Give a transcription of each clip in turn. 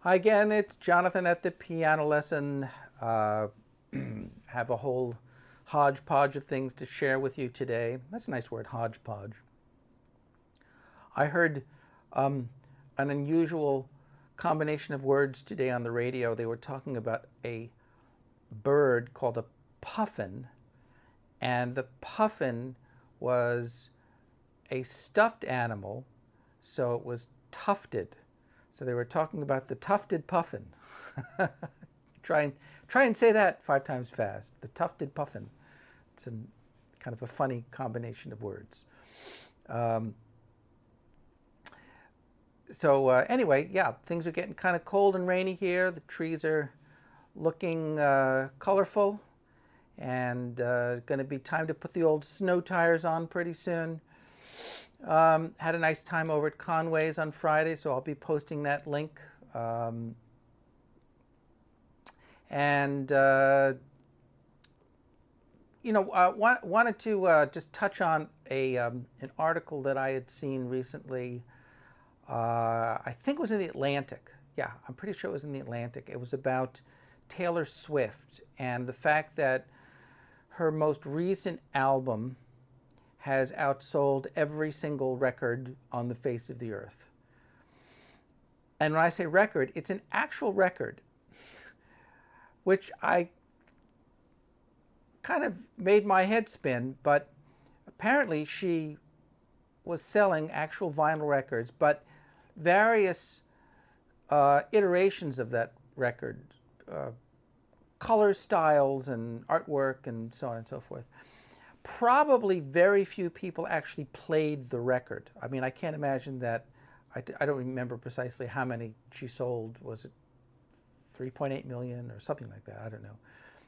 Hi again, it's Jonathan at the piano lesson. Uh, have a whole hodgepodge of things to share with you today. That's a nice word, hodgepodge. I heard um, an unusual combination of words today on the radio. They were talking about a bird called a puffin, and the puffin was a stuffed animal, so it was tufted. So they were talking about the tufted puffin. try and try and say that 5 times fast. The tufted puffin. It's kind of a funny combination of words. Um, anyway, yeah, things are getting kind of cold and rainy here. The trees are looking colorful, and going to be time to put the old snow tires on pretty soon. Had a nice time over at Conway's on Friday, so I'll be posting that link. And wanted to just touch on an article that I had seen recently. I think it was in the Atlantic. Yeah, I'm pretty sure it was in the Atlantic. It was about Taylor Swift and the fact that her most recent album has outsold every single record on the face of the earth. And when I say record, it's an actual record, which I kind of made my head spin, but apparently she was selling actual vinyl records, but various iterations of that record, color styles and artwork and so on and so forth. Probably very few people actually played the record. I mean, I can't imagine that. I don't remember precisely how many she sold. Was it 3.8 million or something like that? I don't know.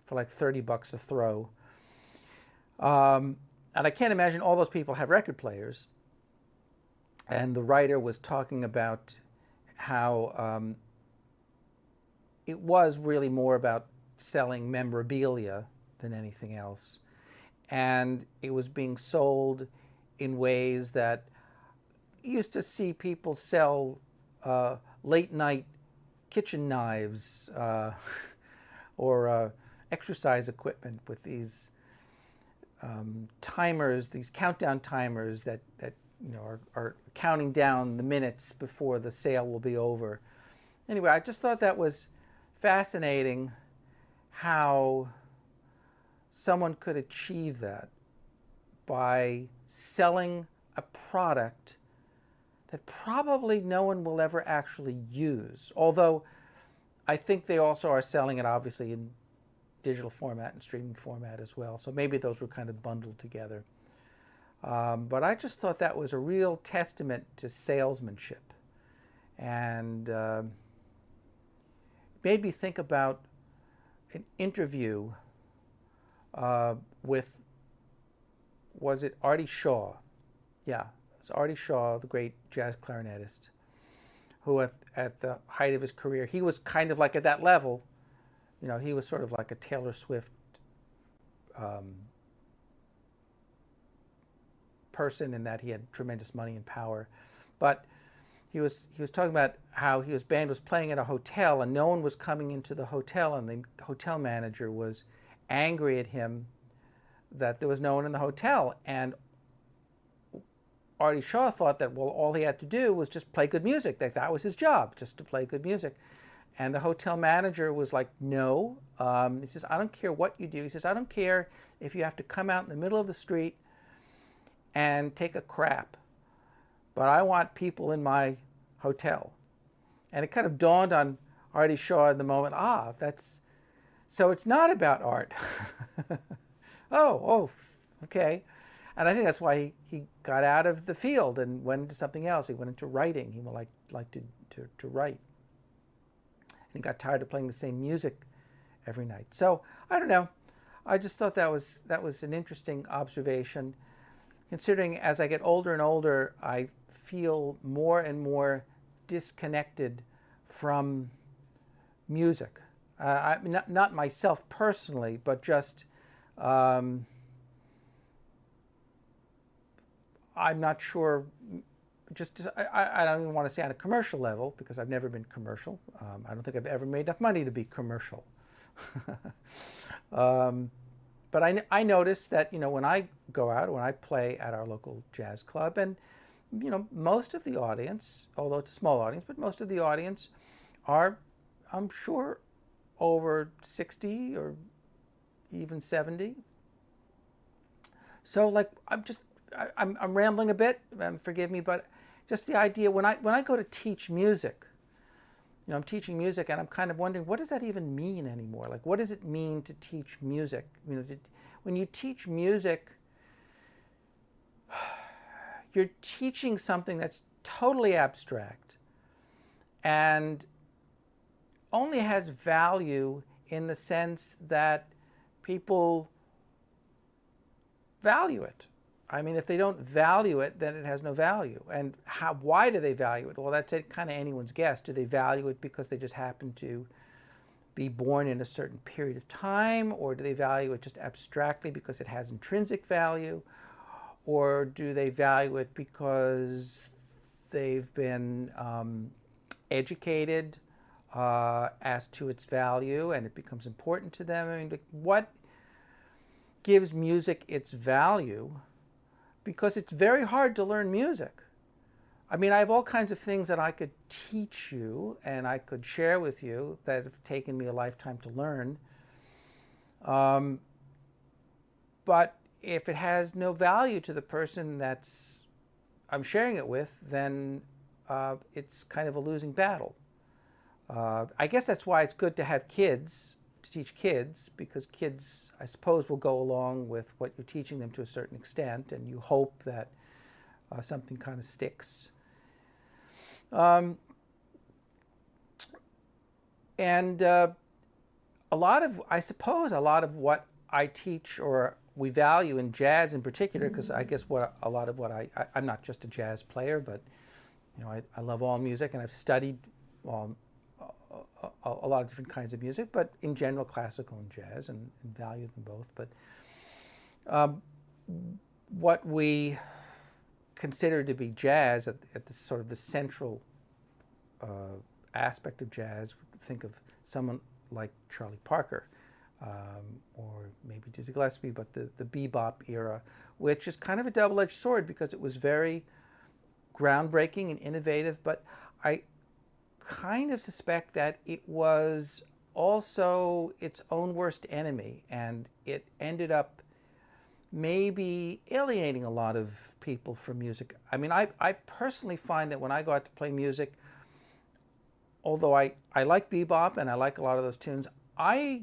For like $30 a throw. And I can't imagine all those people have record players. And the writer was talking about how it was really more about selling memorabilia than anything else. And it was being sold in ways that you used to see people sell late night kitchen knives or exercise equipment with these timers, these countdown timers that are counting down the minutes before the sale will be over. Anyway, I just thought that was fascinating how someone could achieve that by selling a product that probably no one will ever actually use. Although I think they also are selling it obviously in digital format and streaming format as well. So maybe those were kind of bundled together. But I just thought that was a real testament to salesmanship. And made me think about an interview with, was it Artie Shaw? Yeah, it was Artie Shaw, the great jazz clarinetist, who at the height of his career, he was kind of like at that level. You know, he was sort of like a Taylor Swift person in that he had tremendous money and power. But he was talking about how his band was playing at a hotel and no one was coming into the hotel, and the hotel manager was angry at him that there was no one in the hotel. And Artie Shaw thought that, well, all he had to do was just play good music. That was his job, just to play good music. And the hotel manager was like, no. He says, I don't care what you do. He says, I don't care if you have to come out in the middle of the street and take a crap, but I want people in my hotel. And it kind of dawned on Artie Shaw in the moment, so it's not about art. oh, okay. And I think that's why he got out of the field and went into something else. He went into writing. He would like to write. And he got tired of playing the same music every night. So I don't know. I just thought that was an interesting observation, considering as I get older and older, I feel more and more disconnected from music. Not myself personally, but just I'm not sure I don't even want to say on a commercial level because I've never been commercial. I don't think I've ever made enough money to be commercial. But I notice that, when I go out, when I play at our local jazz club, and, most of the audience, although it's a small audience, but most of the audience are, I'm sure, over 60 or even 70. So, like, I'm rambling a bit, forgive me, but just the idea, when I go to teach music, I'm teaching music, and I'm kind of wondering, what does that even mean anymore? Like, what does it mean to teach music? When you teach music, you're teaching something that's totally abstract and only has value in the sense that people value it. I mean, if they don't value it, then it has no value. And why do they value it? Well, that's kind of anyone's guess. Do they value it because they just happen to be born in a certain period of time? Or do they value it just abstractly because it has intrinsic value? Or do they value it because they've been educated as to its value and it becomes important to them? I mean, what gives music its value? Because it's very hard to learn music. I mean, I have all kinds of things that I could teach you and I could share with you that have taken me a lifetime to learn. But if it has no value to the person I'm sharing it with, then it's kind of a losing battle. I guess that's why it's good to have kids, to teach kids, because kids, I suppose, will go along with what you're teaching them to a certain extent, and you hope that something kind of sticks. I suppose a lot of what I teach or we value in jazz in particular, because I guess I'm not just a jazz player, but I love all music, and I've studied a lot of different kinds of music, but in general classical and jazz, and value them both. But what we consider to be jazz at the sort of the central aspect of jazz, think of someone like Charlie Parker, or maybe Dizzy Gillespie, but the bebop era, which is kind of a double-edged sword because it was very groundbreaking and innovative, but I kind of suspect that it was also its own worst enemy, and it ended up maybe alienating a lot of people from music. I mean, I personally find that when I go out to play music, although I like bebop and I like a lot of those tunes, I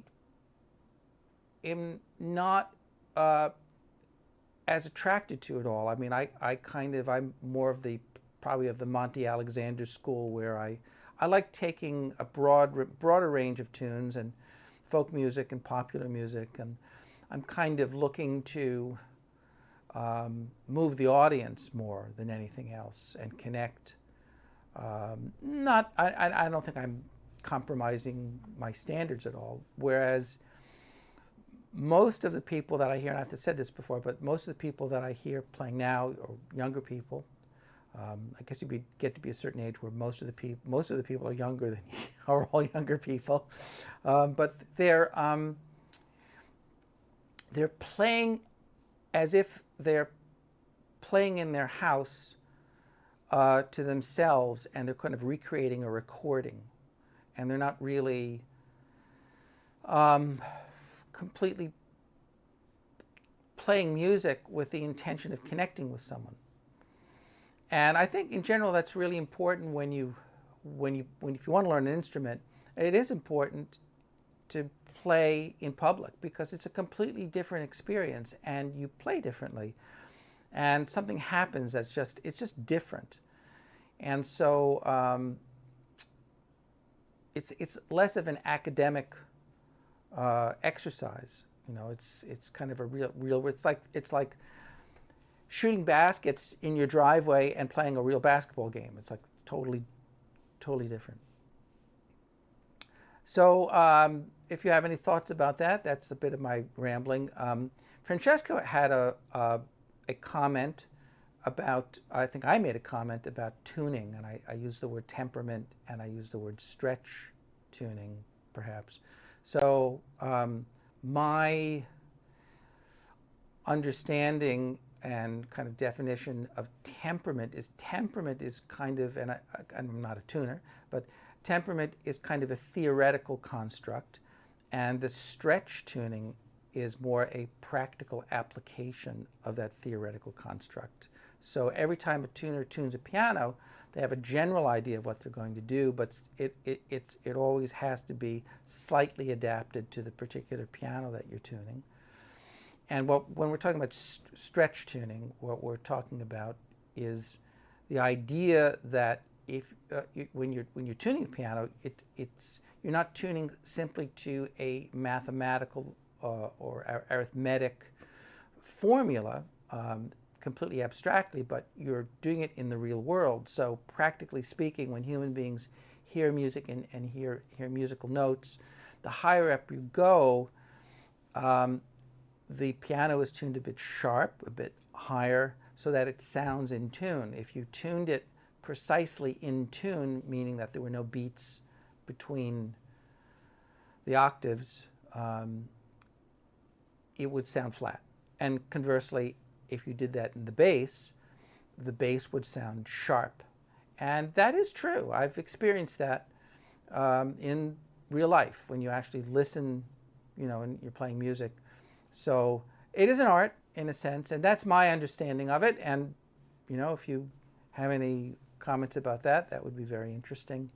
am not as attracted to it all. I mean, I'm more of probably of the Monty Alexander school, where I like taking a broader range of tunes and folk music and popular music, and I'm kind of looking to move the audience more than anything else and connect. I don't think I'm compromising my standards at all. Whereas most of the people that I hear, and I've said this before, but most of the people that I hear playing now are younger people. I guess you get to be a certain age where most of the people are younger than you, are all younger people, but they're playing as if they're playing in their house to themselves, and they're kind of recreating a recording, and they're not really completely playing music with the intention of connecting with someone. And I think in general that's really important if you want to learn an instrument. It is important to play in public because it's a completely different experience, and you play differently, and something happens it's just different. And so it's less of an academic exercise. It's kind of a real. It's like shooting baskets in your driveway and playing a real basketball game. It's like totally different. So if you have any thoughts about that, that's a bit of my rambling. Francesco had a comment about, I think I made a comment about tuning, and I used the word temperament and I used the word stretch tuning, perhaps. So my understanding and kind of definition of temperament is kind of, and I'm not a tuner, but temperament is kind of a theoretical construct, and the stretch tuning is more a practical application of that theoretical construct. So every time a tuner tunes a piano, they have a general idea of what they're going to do, but it always has to be slightly adapted to the particular piano that you're tuning. And when we're talking about stretch tuning, what we're talking about is the idea that when you're tuning a piano, you're not tuning simply to a mathematical or arithmetic formula, completely abstractly, but you're doing it in the real world. So practically speaking, when human beings hear music and hear musical notes, the higher up you go, the piano is tuned a bit sharp, a bit higher, so that it sounds in tune. If you tuned it precisely in tune, meaning that there were no beats between the octaves, it would sound flat. And conversely, if you did that in the bass would sound sharp. And that is true. I've experienced that in real life when you actually listen, and you're playing music. So it is an art in a sense, and that's my understanding of it. And, if you have any comments about that, that would be very interesting.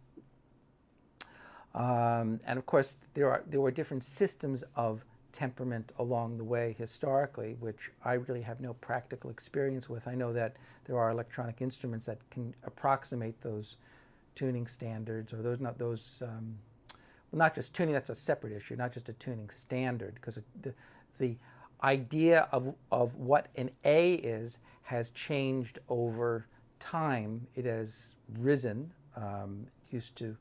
And of course, there were different systems of temperament along the way historically, which I really have no practical experience with. I know that there are electronic instruments that can approximate those tuning standards, or not just tuning, that's a separate issue, not just a tuning standard, because the idea of what an A is has changed over time. It has risen. Used to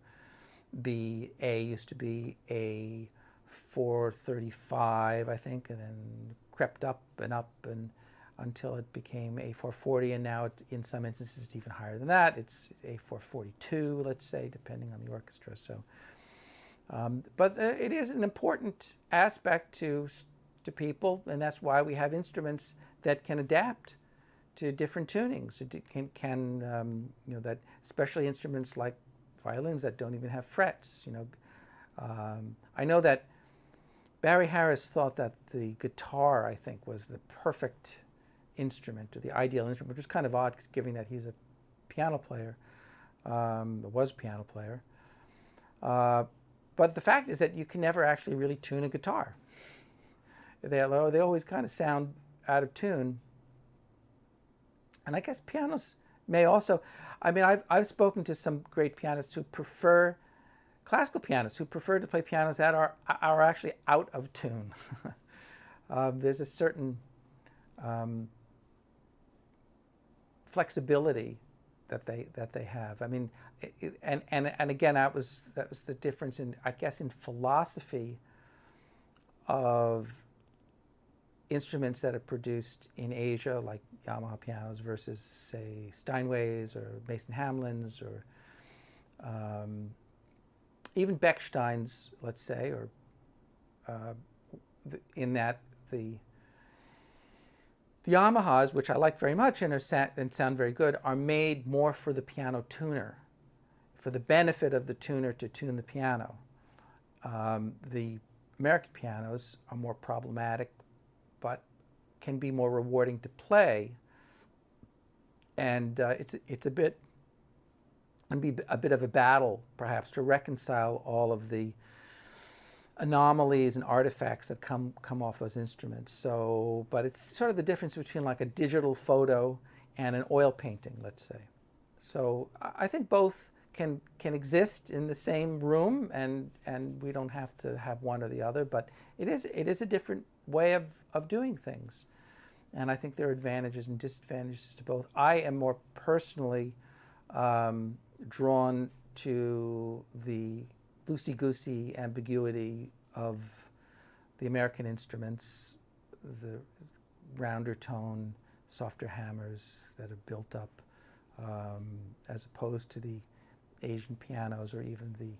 be a 435, I think, and then crept up and until it became a 440, and now it's, in some instances, it's even higher than that. It's a 442, let's say, depending on the orchestra. So, but it is an important aspect to people, and that's why we have instruments that can adapt to different tunings. It can that, especially instruments like violins that don't even have frets. I know that Barry Harris thought that the guitar, I think, was the perfect instrument, or the ideal instrument, which is kind of odd, given that he's a piano player, was a piano player. But the fact is that you can never actually really tune a guitar. They always kind of sound out of tune. And I guess pianos may also, I've spoken to some great pianists who prefer, classical pianists who prefer to play pianos that are actually out of tune. There's a certain flexibility that they have. And again, that was the difference in, I guess, in philosophy of instruments that are produced in Asia, like Yamaha pianos, versus, say, Steinways or Mason Hamlins, or even Bechsteins, let's say, or in that the Yamahas, which I like very much and sound very good, are made more for the piano tuner, for the benefit of the tuner to tune the piano. The American pianos are more problematic, but can be more rewarding to play, and it's a bit of a battle, perhaps, to reconcile all of the anomalies and artifacts that come off those instruments. So, but it's sort of the difference between like a digital photo and an oil painting, let's say. So I think both can exist in the same room, and we don't have to have one or the other, but it is a different way of doing things. And I think there are advantages and disadvantages to both. I am more personally drawn to the loosey-goosey ambiguity of the American instruments, the rounder tone, softer hammers that are built up, as opposed to the Asian pianos or even the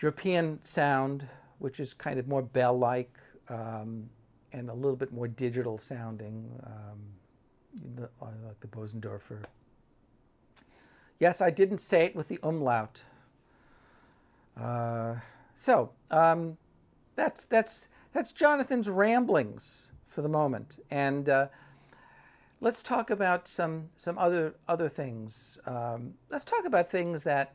European sound, which is kind of more bell-like and a little bit more digital sounding, like the Bosendorfer. Yes, I didn't say it with the umlaut. So that's Jonathan's ramblings for the moment, and let's talk about some other things. Let's talk about things that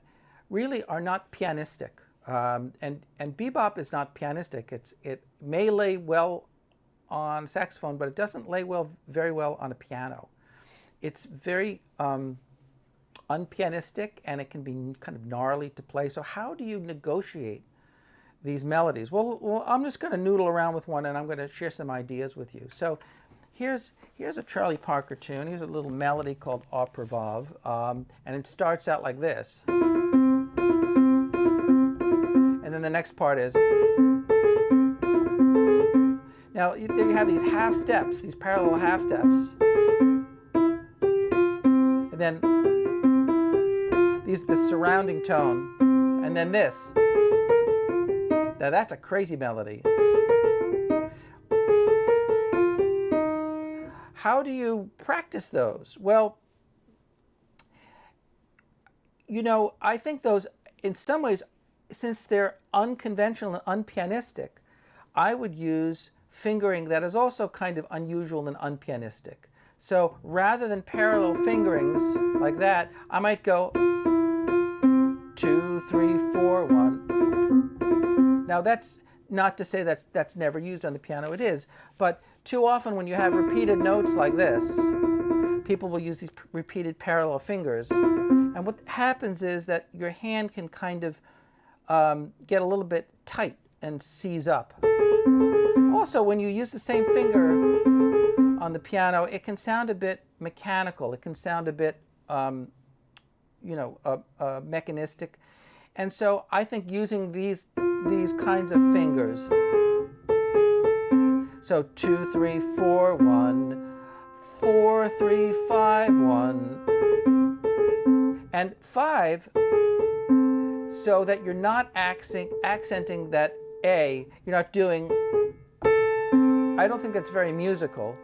really are not pianistic. And bebop is not pianistic. It may lay well on saxophone, but it doesn't lay very well on a piano. It's very unpianistic, and it can be kind of gnarly to play. So how do you negotiate these melodies? Well, I'm just going to noodle around with one, and I'm going to share some ideas with you. So here's a Charlie Parker tune. Here's a little melody called Au Prévave, and it starts out like this. And then the next part is, now there you have these half steps, these parallel half steps, and then this surrounding tone, and then this. Now that's a crazy melody. How do you practice those? Well, I think those, in some ways, since they're unconventional and unpianistic, I would use fingering that is also kind of unusual and unpianistic. So rather than parallel fingerings like that, I might go 2, 3, 4, 1. Now that's not to say that's never used on the piano, it is, but too often when you have repeated notes like this, people will use these repeated parallel fingers. And what happens is that your hand can kind of get a little bit tight and seize up. Also, when you use the same finger on the piano, it can sound a bit mechanical. It can sound a bit, mechanistic. And so I think using these kinds of fingers, so 2, 3, 4, 1, 4, 3, 5, 1, and 5, so that you're not accenting that A. You're not doing, I don't think that's very musical.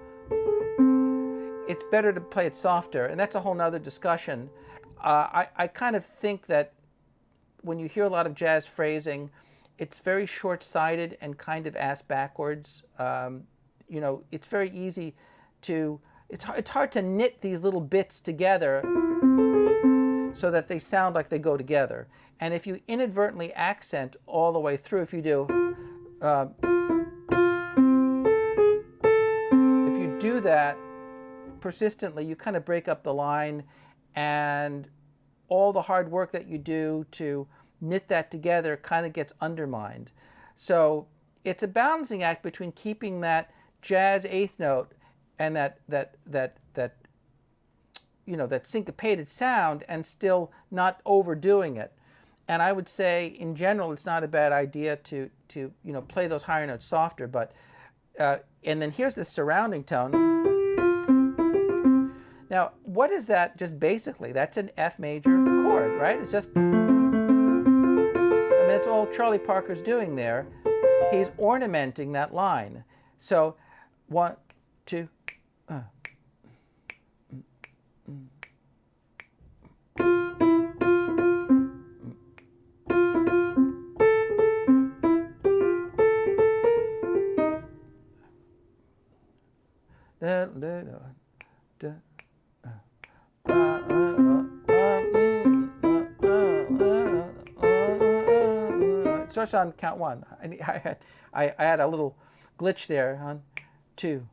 It's better to play it softer, and that's a whole nother discussion. I kind of think that when you hear a lot of jazz phrasing, it's very short-sighted and kind of ass backwards. It's very easy to, it's hard to knit these little bits together so that they sound like they go together. And if you inadvertently accent all the way through, if you do that persistently, you kind of break up the line, and all the hard work that you do to knit that together kind of gets undermined. So it's a balancing act between keeping that jazz eighth note and that syncopated sound and still not overdoing it. And I would say, in general, it's not a bad idea to play those higher notes softer. But and then here's the surrounding tone. Now, what is that? Just basically, that's an F major chord, right? It's just, that's all Charlie Parker's doing there. He's ornamenting that line. So, 1, 2. It starts on count 1. I had a little glitch there. 1, 2,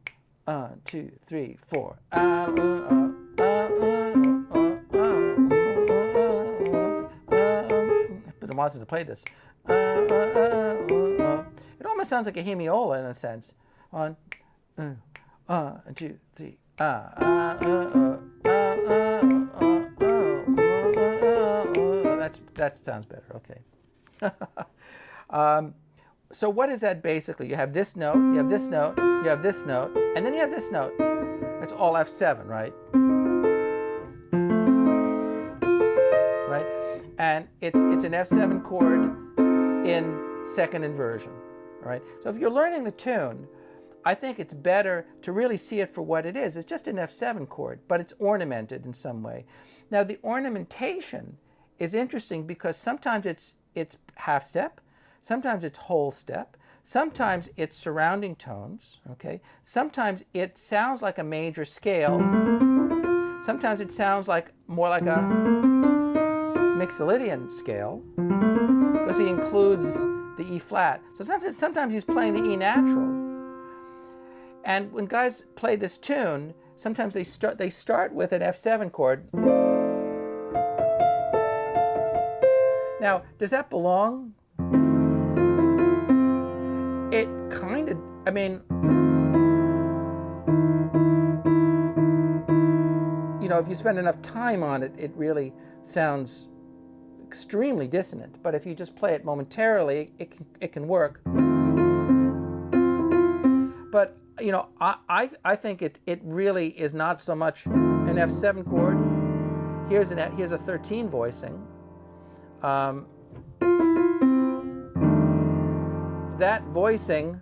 2, 3, 4. But I wanted to play this. It almost sounds like a hemiola in a sense. 1, 2, 3. That sounds better. Okay. So what is that basically? You have this note, you have this note, you have this note, and then you have this note. It's all F7, right? Right? And it's an F7 chord in second inversion, right? So if you're learning the tune, I think it's better to really see it for what it is. It's just an F7 chord, but it's ornamented in some way. Now, the ornamentation is interesting because sometimes it's half step, sometimes it's whole step, sometimes it's surrounding tones, okay? Sometimes it sounds like a major scale, sometimes it sounds like more like a Mixolydian scale, because he includes the E flat. So sometimes he's playing the E natural. And when guys play this tune, sometimes they start with an F7 chord. Now, does that belong? It kind of, I mean, you know, if you spend enough time on it, it really sounds extremely dissonant. But if you just play it momentarily, it can work. But you know, I think it really is not so much an F7 chord. Here's a 13 voicing. That voicing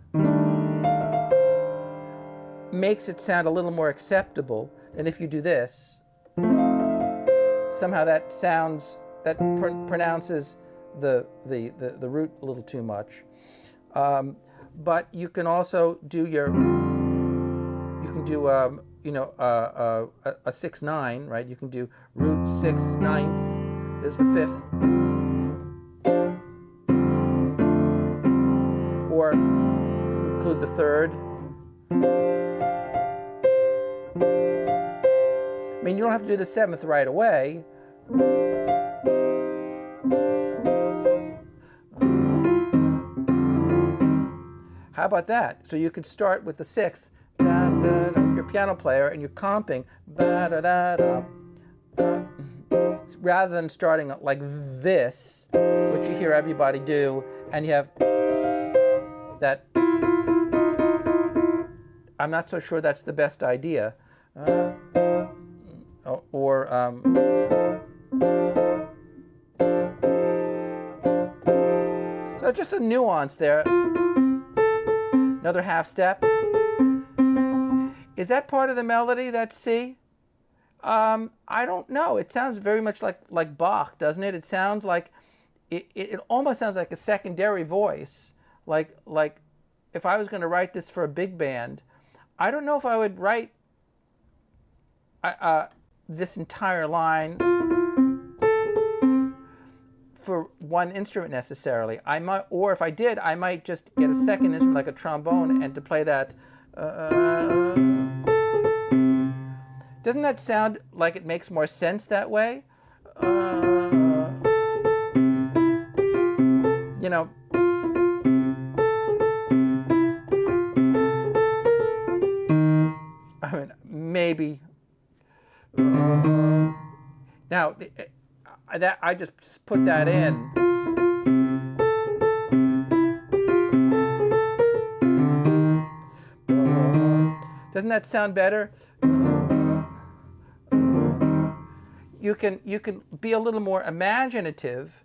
makes it sound a little more acceptable than if you do this. Somehow that pronounces the root a little too much. But you can also do a 6/9, right? You can do root 6/9. There's the 5th. Or include the 3rd. I mean, you don't have to do the 7th right away. How about that? So you could start with the 6th, if you're a piano player and you're comping, rather than starting like this, which you hear everybody do, and you have that. I'm not so sure that's the best idea. So just a nuance there. Another half step. Is that part of the melody, that C? I don't know. It sounds very much like Bach, doesn't it? It sounds like, it almost sounds like a secondary voice. Like if I was going to write this for a big band, I don't know if I would write this entire line for one instrument necessarily. I might, or if I did, I might just get a second instrument like a trombone and to play that. Doesn't that sound like it makes more sense that way? You know, I mean, maybe. Now, that I just put that in. Doesn't that sound better? You can be a little more imaginative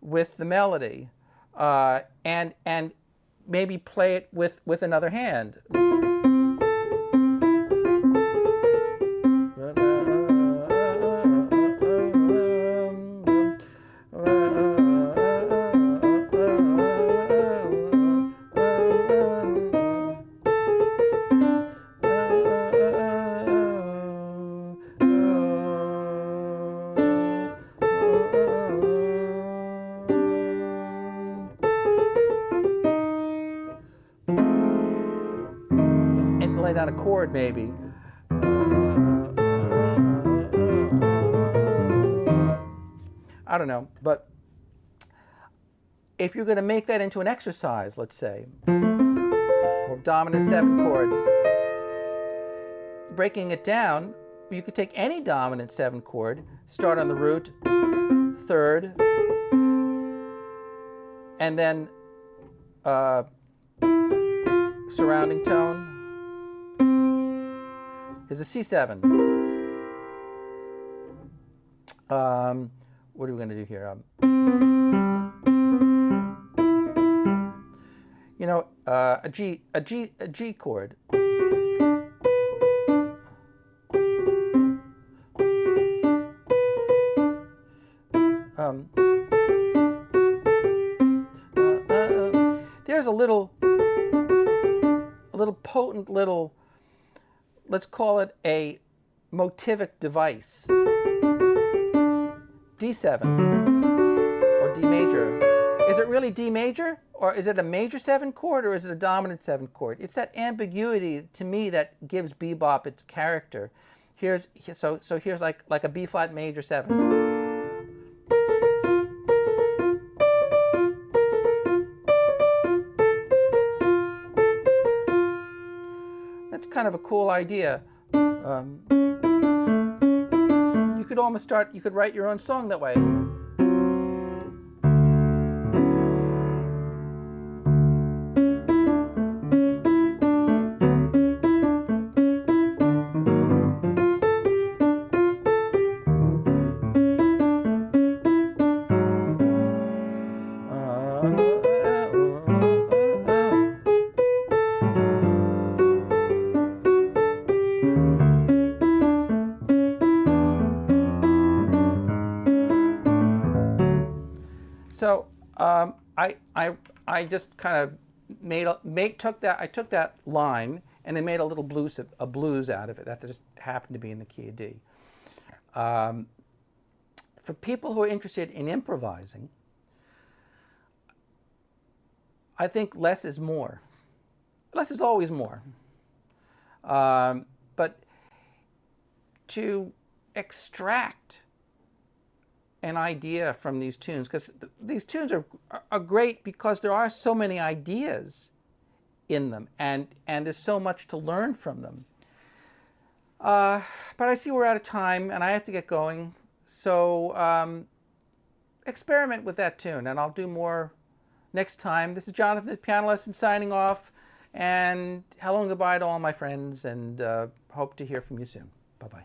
with the melody, and maybe play it with another hand. Lay down a chord maybe. I don't know, but if you're going to make that into an exercise, let's say, or dominant 7 chord, breaking it down, you could take any dominant 7 chord, start on the root, 3rd, and then surrounding tone, is a C7. What are we going to do here? A G chord. There's a little potent little, let's call it a motivic device. D7 or D major. Is it really D major, or is it a major 7 chord, or is it a dominant 7 chord? It's that ambiguity to me that gives bebop its character. Here's like a B flat major 7. That's kind of a cool idea. You could write your own song that way. So I just kind of took that line and then made a little blues out of it. That just happened to be in the key of D. For people who are interested in improvising, I think less is more. Less is always more. But to extract an idea from these tunes, because these tunes are great because there are so many ideas in them, and there's so much to learn from them. But I see we're out of time and I have to get going. So experiment with that tune, and I'll do more next time. This is Jonathan at Piano Lesson signing off, and hello and goodbye to all my friends, and hope to hear from you soon. Bye-bye.